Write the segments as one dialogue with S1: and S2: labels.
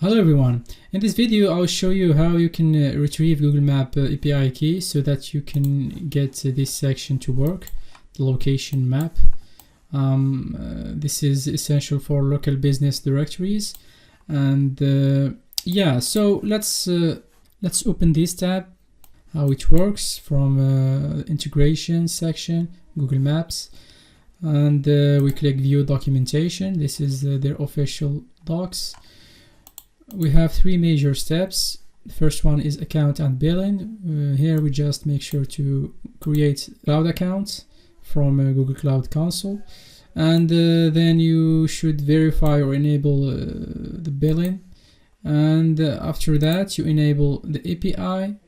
S1: Hello everyone, in this video I'll show you how you can retrieve Google Map API key so that you can get this section to work, the location map. This is essential for local business directories, and yeah, so let's open this tab, how it works from integration section, Google Maps, and we click view documentation. This is their official docs. We have three major steps. The first one is account and billing. Here we just make sure to create cloud account from Google Cloud Console, and then you should verify or enable the billing, and after that you enable the API.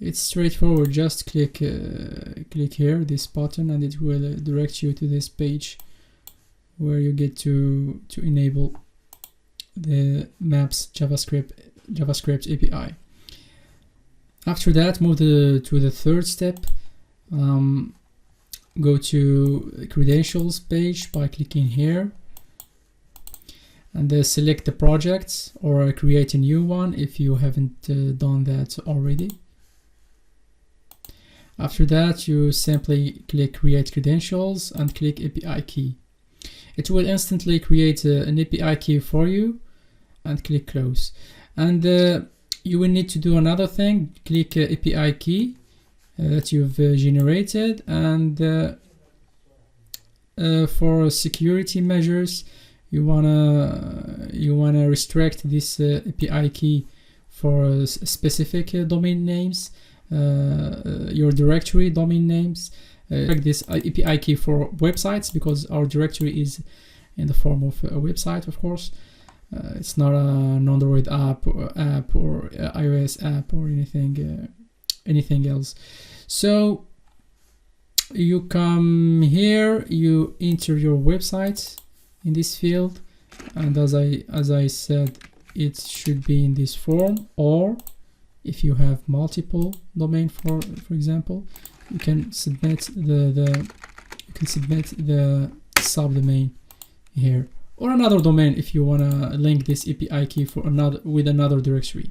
S1: It's straightforward. Just click here, this button, and it will direct you to this page where you get to enable the Maps JavaScript API. After that, move to the third step. Go to credentials page by clicking here, and select the project or create a new one if you haven't done that already. After that, you simply click create credentials and click API key. It will instantly create an API key for you, and click close. And you will need to do another thing. Click API key that you've generated, and for security measures you wanna restrict this API key for specific domain names, your directory domain names. This API key for websites, because our directory is in the form of a website, of course. It's not an Android app or iOS app or anything else. So you come here, you enter your website in this field, and as I said, it should be in this form, or if you have multiple domain, for example, you can submit the subdomain here, or another domain if you want to link this API key for another directory.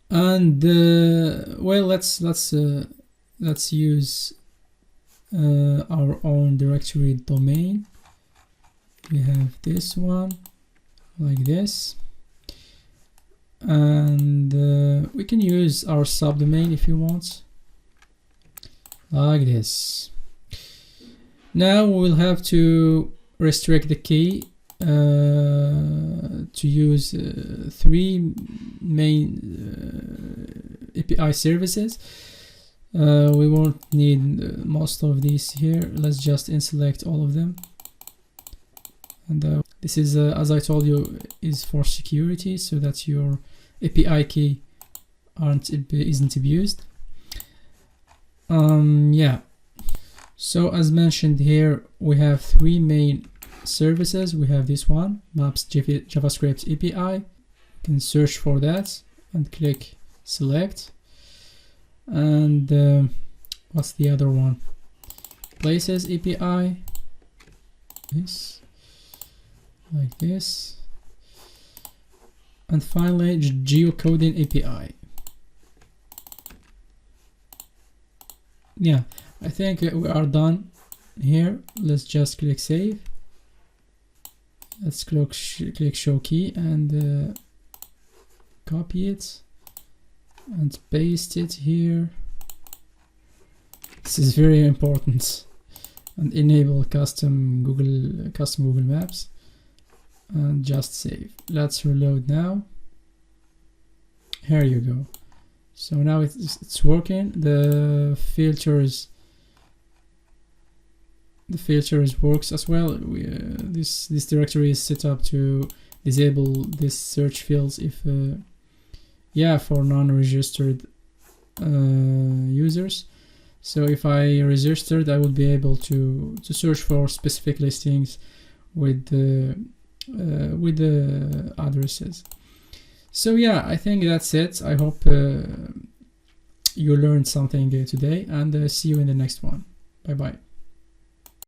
S1: And well, let's use our own directory domain. We have this one like this, and we can use our subdomain if you want, like this. Now we'll have to restrict the key to use three main API services. We won't need most of these here. Let's just unselect all of them. And this is, as I told you, is for security, so that your API key isn't abused. Yeah. So as mentioned here, we have three main services. We have this one, Maps JavaScript API. You can search for that and click select. And what's the other one? Places API. This, like this. And finally, geocoding API. Yeah. I think we are done here. Let's just click save. Let's click show key and copy it and paste it here. This is very important. And enable custom Google Maps, and just save. Let's reload now. Here you go. So now it's working. The filters works as well. This directory is set up to disable this search fields if for non-registered users. So if I registered, I would be able to search for specific listings with the addresses. So yeah, I think that's it. I hope you learned something today, and see you in the next one. Bye bye.